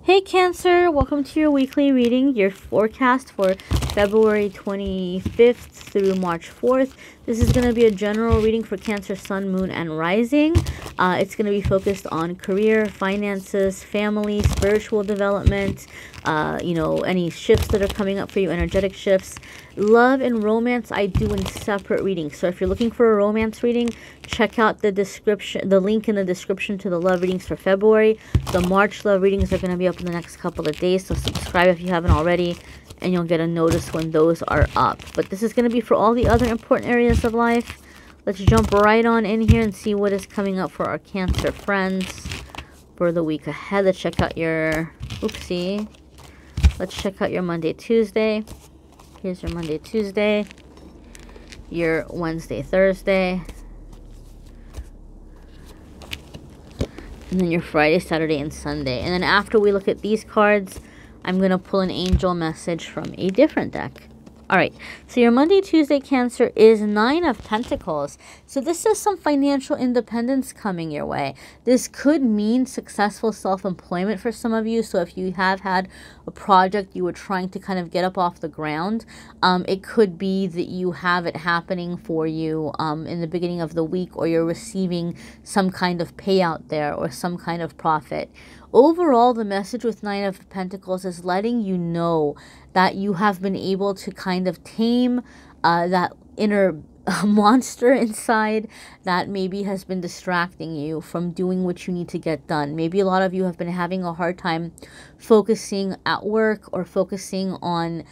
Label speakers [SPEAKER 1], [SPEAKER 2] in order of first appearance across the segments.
[SPEAKER 1] Hey Cancer, welcome to your weekly reading, your forecast for February 25th through March 4th. This is going to be a general reading for Cancer, Sun, Moon, and Rising. It's going to be focused on career, finances, family, spiritual development, any shifts that are coming up for you, energetic shifts. Love and romance I do in separate readings. So if you're looking for a romance reading, check out the link in the description to the love readings for February. The March love readings are going to be up in the next couple of days, so subscribe if you haven't already, and you'll get a notice when those are up. But this is going to be for all the other important areas of life. Let's jump right on in here and see what is coming up for our Cancer friends for the week ahead. Let's check out your let's check out your Monday, Tuesday. Here's your Monday, Tuesday, your Wednesday, Thursday, and then your Friday, Saturday, and Sunday. And then after we look at these cards, I'm going to pull an angel message from a different deck. All right, so your Monday, Tuesday, Cancer is 9 of Pentacles. So this is some financial independence coming your way. This could mean successful self-employment for some of you. So if you have had a project you were trying to kind of get up off the ground, it could be that you have it happening for you in the beginning of the week, or you're receiving some kind of payout there or some kind of profit. Overall, the message with 9 of Pentacles is letting you know that you have been able to kind of tame that inner monster inside that maybe has been distracting you from doing what you need to get done. Maybe a lot of you have been having a hard time focusing at work or focusing on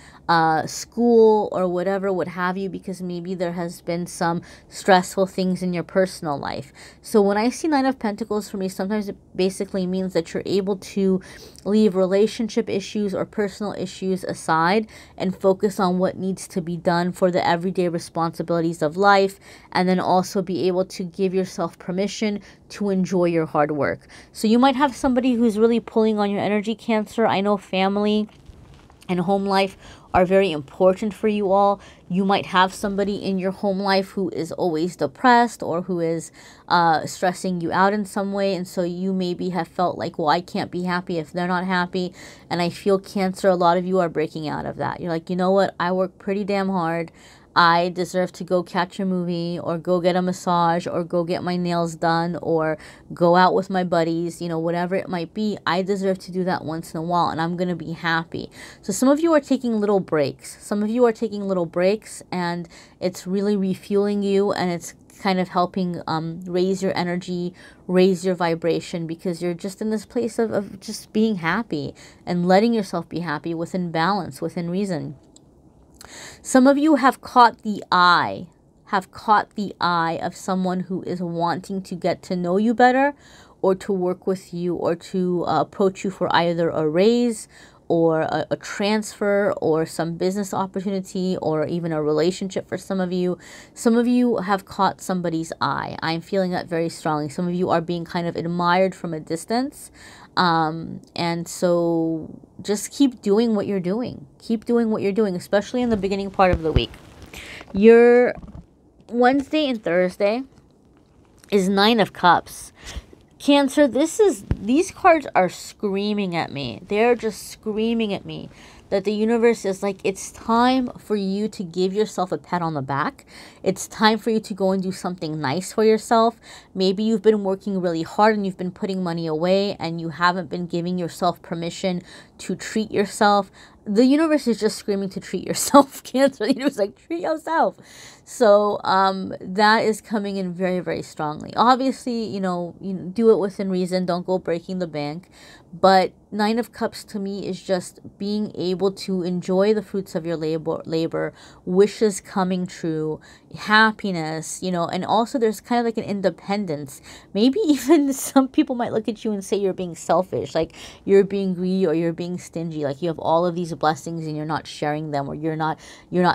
[SPEAKER 1] school or whatever, what have you, because maybe there has been some stressful things in your personal life. So when I see 9 of Pentacles, for me, sometimes it basically means that you're able to leave relationship issues or personal issues aside and focus on what needs to be done for the everyday responsibilities of life, and then also be able to give yourself permission to enjoy your hard work. So you might have somebody who's really pulling on your energy, Cancer. I know family and home life are very important for you all. You might have somebody in your home life who is always depressed or who is stressing you out in some way. And so you maybe have felt like, well, I can't be happy if they're not happy. And I feel, Cancer, a lot of you are breaking out of that. You're like, you know what? I work pretty damn hard. I deserve to go catch a movie or go get a massage or go get my nails done or go out with my buddies, whatever it might be. I deserve to do that once in a while, and I'm going to be happy. So some of you are taking little breaks. Some of you are taking little breaks, and it's really refueling you, and it's kind of helping raise your energy, raise your vibration, because you're just in this place of just being happy and letting yourself be happy within balance, within reason. Some of you have caught the eye of someone who is wanting to get to know you better, or to work with you, or to approach you for either a raise or a transfer or some business opportunity, or even a relationship for some of you. Some of you have caught somebody's eye. I'm feeling that very strongly. Some of you are being kind of admired from a distance. And so just keep doing what you're doing. Keep doing what you're doing, especially in the beginning part of the week. Your Wednesday and Thursday is 9 of Cups. Cancer, these cards are screaming at me. They're just screaming at me that the universe is like, it's time for you to give yourself a pat on the back. It's time for you to go and do something nice for yourself. Maybe you've been working really hard and you've been putting money away and you haven't been giving yourself permission to treat yourself. The universe is just screaming to treat yourself, Cancer. The universe is like, treat yourself. So that is coming in very, very strongly. Obviously, you do it within reason. Don't go breaking the bank. But 9 of Cups to me is just being able to enjoy the fruits of your labor, wishes coming true, happiness, and also there's kind of like an independence. Maybe even some people might look at you and say you're being selfish, like you're being greedy or you're being stingy, like you have all of these blessings and you're not sharing them, or you're not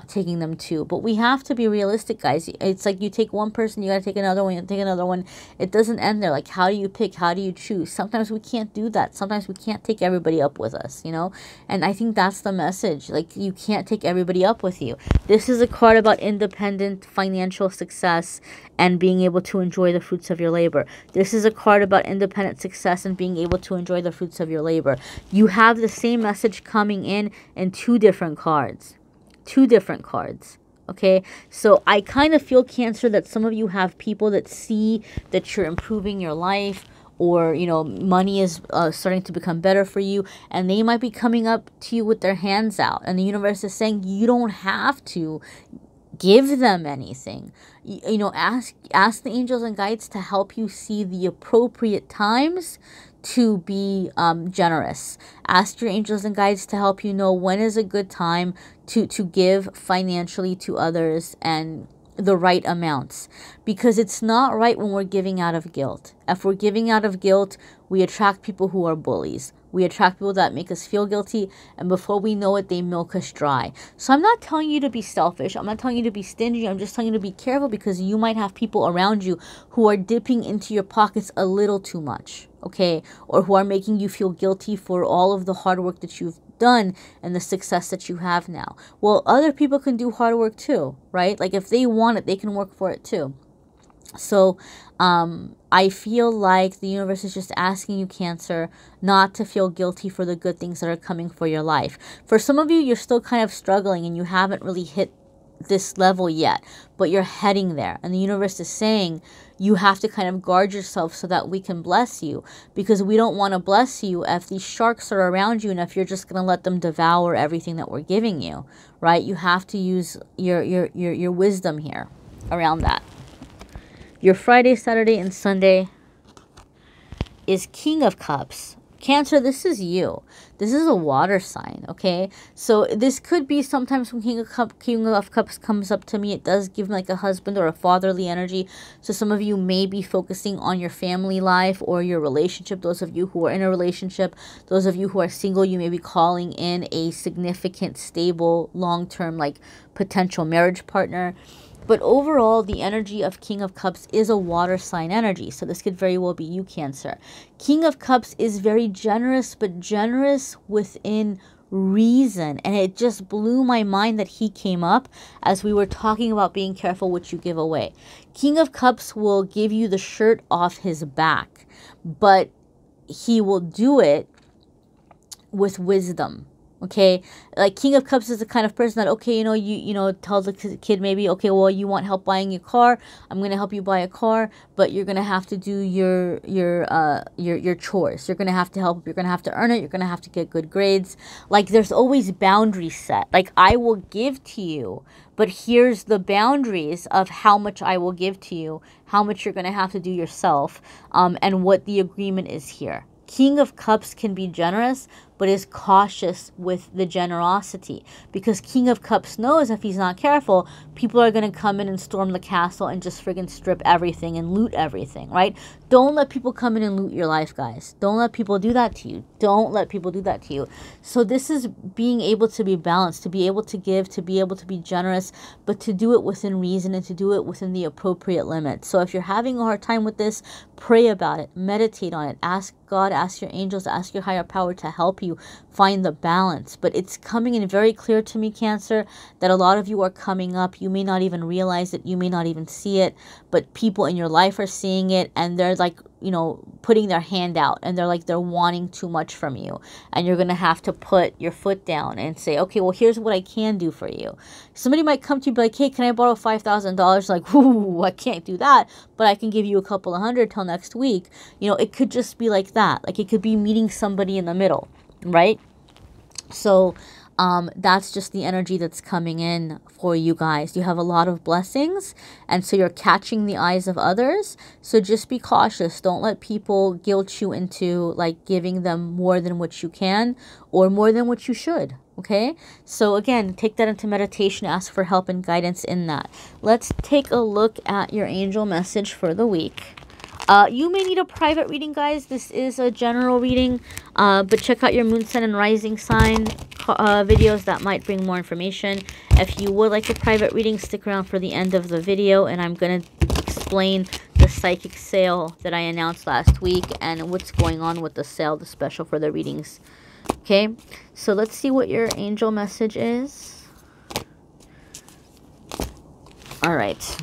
[SPEAKER 1] taking them too. But we have to be real realistic, guys. It's like you take one person, you got to take another one, you take another one. It doesn't end there. Like, how do you pick? How do you choose? Sometimes we can't do that. Sometimes we can't take everybody up with us, you know? And I think that's the message. Like, you can't take everybody up with you. This is a card about independent financial success and being able to enjoy the fruits of your labor. This is a card about independent success and being able to enjoy the fruits of your labor. You have the same message coming in 2 different cards. 2 different cards. Okay, so I kind of feel, Cancer, that some of you have people that see that you're improving your life, or, you know, money is starting to become better for you, and they might be coming up to you with their hands out, and the universe is saying you don't have to give them anything. You know, ask the angels and guides to help you see the appropriate times to be generous. Ask your angels and guides to help you know when is a good time to give financially to others, and the right amounts, because it's not right when we're giving out of guilt. If we're giving out of guilt, we attract people who are bullies. We attract people that make us feel guilty, and before we know it, they milk us dry. So I'm not telling you to be selfish. I'm not telling you to be stingy. I'm just telling you to be careful, because you might have people around you who are dipping into your pockets a little too much, okay? Or who are making you feel guilty for all of the hard work that you've done and the success that you have now. Well, other people can do hard work too, right? Like, if they want it, they can work for it too. So I feel like the universe is just asking you, Cancer, not to feel guilty for the good things that are coming for your life. For some of you, you're still kind of struggling and you haven't really hit this level yet, but you're heading there, and the universe is saying you have to kind of guard yourself so that we can bless you, because we don't want to bless you if these sharks are around you and if you're just going to let them devour everything that we're giving you, right? You have to use your wisdom here around that. Your Friday, Saturday, and Sunday is King of Cups. Cancer, this is you. This is a water sign, okay? So this could be sometimes when King of Cups comes up to me, it does give me like a husband or a fatherly energy. So some of you may be focusing on your family life or your relationship. Those of you who are in a relationship, those of you who are single, you may be calling in a significant, stable, long-term, like potential marriage partner. But overall, the energy of King of Cups is a water sign energy. So this could very well be you, Cancer. King of Cups is very generous, but generous within reason. And it just blew my mind that he came up as we were talking about being careful what you give away. King of Cups will give you the shirt off his back, but he will do it with wisdom. Okay, like King of Cups is the kind of person that, okay, you know, tells the kid maybe, okay, well, you want help buying your car, I'm gonna help you buy a car, but you're gonna have to do your chores. You're gonna have to help. You're gonna have to earn it. You're gonna have to get good grades. Like, there's always boundaries set. Like, I will give to you, but here's the boundaries of how much I will give to you, how much you're gonna have to do yourself, and what the agreement is here. King of Cups can be generous, but is cautious with the generosity, because King of Cups knows if he's not careful, people are going to come in and storm the castle and just friggin' strip everything and loot everything, right? Don't let people come in and loot your life, guys. Don't let people do that to you. Don't let people do that to you. So this is being able to be balanced, to be able to give, to be able to be generous, but to do it within reason and to do it within the appropriate limits. So if you're having a hard time with this, pray about it, meditate on it, ask God, ask your angels, ask your higher power to help you find the balance. But it's coming in very clear to me, Cancer, that a lot of you are coming up. You may not even realize it. You may not even see it, but people in your life are seeing it, and they're like, you know, putting their hand out, and they're wanting too much from you, and you're gonna have to put your foot down and say, okay, well, here's what I can do for you. Somebody might come to you and be like, hey, can I borrow $5,000? Like, ooh, I can't do that, but I can give you a couple of hundred till next week. You know, it could just be like that. Like, it could be meeting somebody in the middle, right? So that's just the energy that's coming in for you guys. You have a lot of blessings, and so you're catching the eyes of others. So just be cautious. Don't let people guilt you into like giving them more than what you can or more than what you should. Okay, so again, take that into meditation, ask for help and guidance in that. Let's take a look at your angel message for the week. You may need a private reading, guys. This is a general reading, but check out your moon, sun, and rising sign videos that might bring more information. If you would like a private reading, stick around for the end of the video, and I'm going to explain the psychic sale that I announced last week and what's going on with the sale, the special for the readings. Okay, so let's see what your angel message is. All right.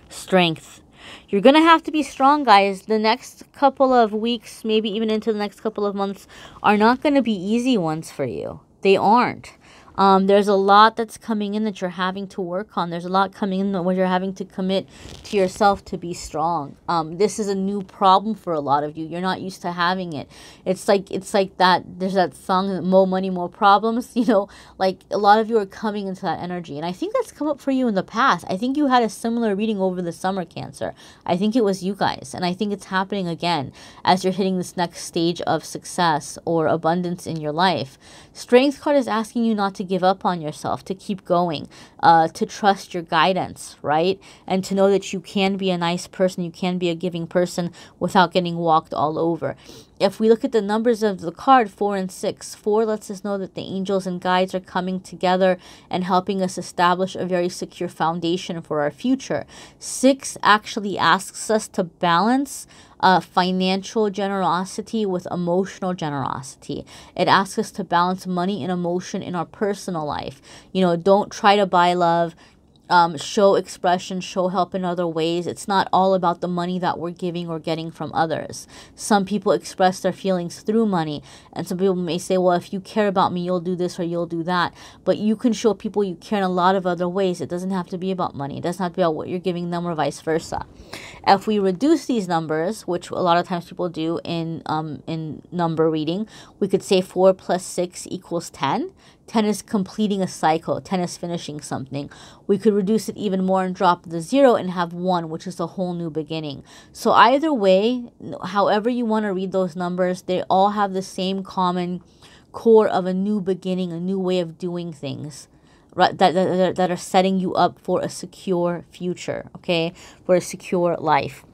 [SPEAKER 1] Strength. You're going to have to be strong, guys. The next couple of weeks, maybe even into the next couple of months, are not going to be easy ones for you. They aren't. There's a lot that's coming in that you're having to work on. There's a lot coming in where you're having to commit to yourself to be strong. This is a new problem for a lot of you. You're not used to having it. It's like that. There's that song, "More Money, More Problems." You know, like a lot of you are coming into that energy, and I think that's come up for you in the past. I think you had a similar reading over the summer, Cancer. I think it was you guys, and I think it's happening again as you're hitting this next stage of success or abundance in your life. Strength card is asking you not to give up on yourself, to keep going, to trust your guidance, right? And to know that you can be a nice person, you can be a giving person without getting walked all over. If we look at the numbers of the card, 4 and 6, 4 lets us know that the angels and guides are coming together and helping us establish a very secure foundation for our future. 6 actually asks us to balance financial generosity with emotional generosity. It asks us to balance money and emotion in our personal life. You know, don't try to buy love. Show expression, show help in other ways. It's not all about the money that we're giving or getting from others. Some people express their feelings through money, and some people may say, well, if you care about me, you'll do this or you'll do that. But you can show people you care in a lot of other ways. It doesn't have to be about money. It doesn't have to be about what you're giving them or vice versa. If we reduce these numbers, which a lot of times people do in number reading, we could say 4 plus 6 equals 10. 10 is completing a cycle. 10 is finishing something. We could reduce it even more and drop the 0 and have 1, which is a whole new beginning. So either way, however you want to read those numbers, they all have the same common core of a new beginning, a new way of doing things, right? That are setting you up for a secure future, okay? For a secure life.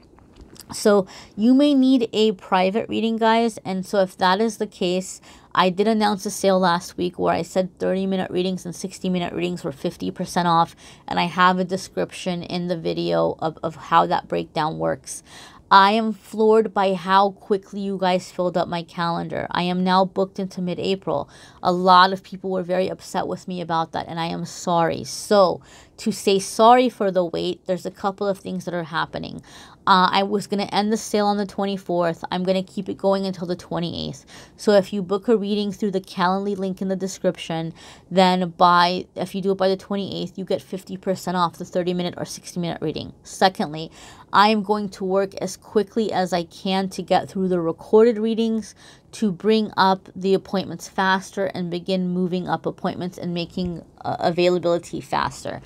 [SPEAKER 1] So you may need a private reading, guys. And so if that is the case, I did announce a sale last week where I said 30-minute readings and 60-minute readings were 50% off. And I have a description in the video of how that breakdown works. I am floored by how quickly you guys filled up my calendar. I am now booked into mid-April. A lot of people were very upset with me about that, and I am sorry. So, to say sorry for the wait, there's a couple of things that are happening. I was going to end the sale on the 24th. I'm going to keep it going until the 28th. So if you book a reading through the Calendly link in the description, then if you do it by the 28th, you get 50% off the 30-minute or 60-minute reading. Secondly, I am going to work as quickly as I can to get through the recorded readings, to bring up the appointments faster and begin moving up appointments and making availability faster.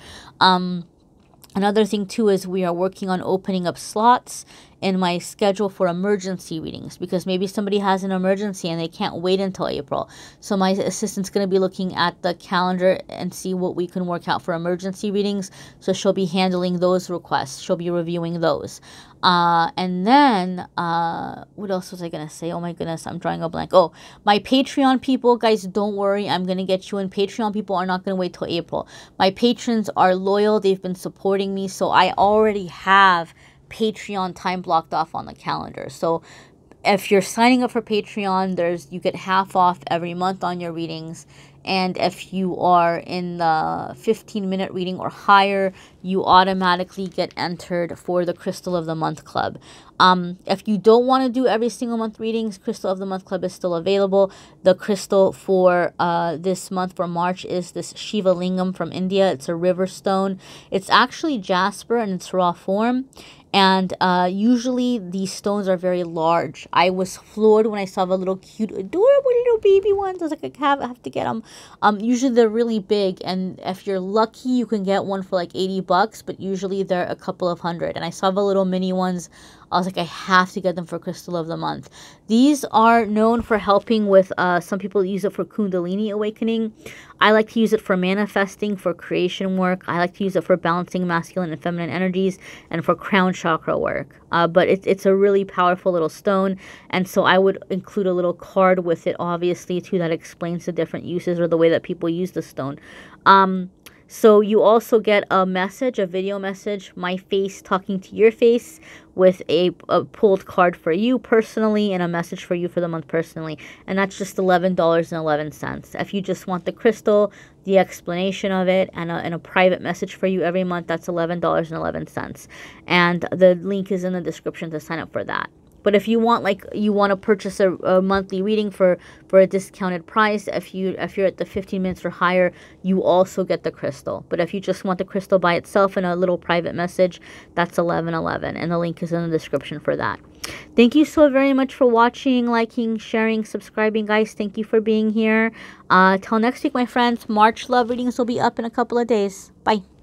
[SPEAKER 1] Another thing too is we are working on opening up slots in my schedule for emergency readings, because maybe somebody has an emergency and they can't wait until April. So my assistant's going to be looking at the calendar and see what we can work out for emergency readings. So she'll be handling those requests. She'll be reviewing those. And then, what else was I going to say? Oh my goodness, I'm drawing a blank. Oh, my Patreon people, guys, don't worry. I'm going to get you in. Patreon people are not going to wait till April. My patrons are loyal. They've been supporting me. So I already have Patreon time blocked off on the calendar. So if you're signing up for Patreon, you get half off every month on your readings. And if you are in the 15-minute reading or higher, you automatically get entered for the Crystal of the Month Club. If you don't want to do every single month readings, Crystal of the Month Club is still available. The crystal for this month, for March, is this Shiva Lingam from India. It's a river stone. It's actually jasper in its raw form. And usually these stones are very large. I was floored when I saw the little cute, adorable little baby ones. I was like, I have to get them. Usually they're really big. And if you're lucky, you can get one for like $80, but usually they're a couple of hundred. And I saw the little mini ones I was like, I have to get them for Crystal of the Month. These are known for helping with, some people use it for Kundalini awakening. I like to use it for manifesting, for creation work. I like to use it for balancing masculine and feminine energies and for crown chakra work. But it's a really powerful little stone. And so I would include a little card with it, obviously, too, that explains the different uses or the way that people use the stone. So you also get a message, a video message, my face talking to your face, with a pulled card for you personally and a message for you for the month personally. And that's just $11.11. If you just want the crystal, the explanation of it, and a private message for you every month, that's $11.11. And the link is in the description to sign up for that. But if you want, like, you want to purchase a monthly reading for a discounted price, if you're at the 15 minutes or higher, you also get the crystal. But if you just want the crystal by itself and a little private message, that's $11.11, and the link is in the description for that. Thank you so very much for watching, liking, sharing, subscribing, guys. Thank you for being here. Till next week, my friends. March love readings will be up in a couple of days. Bye.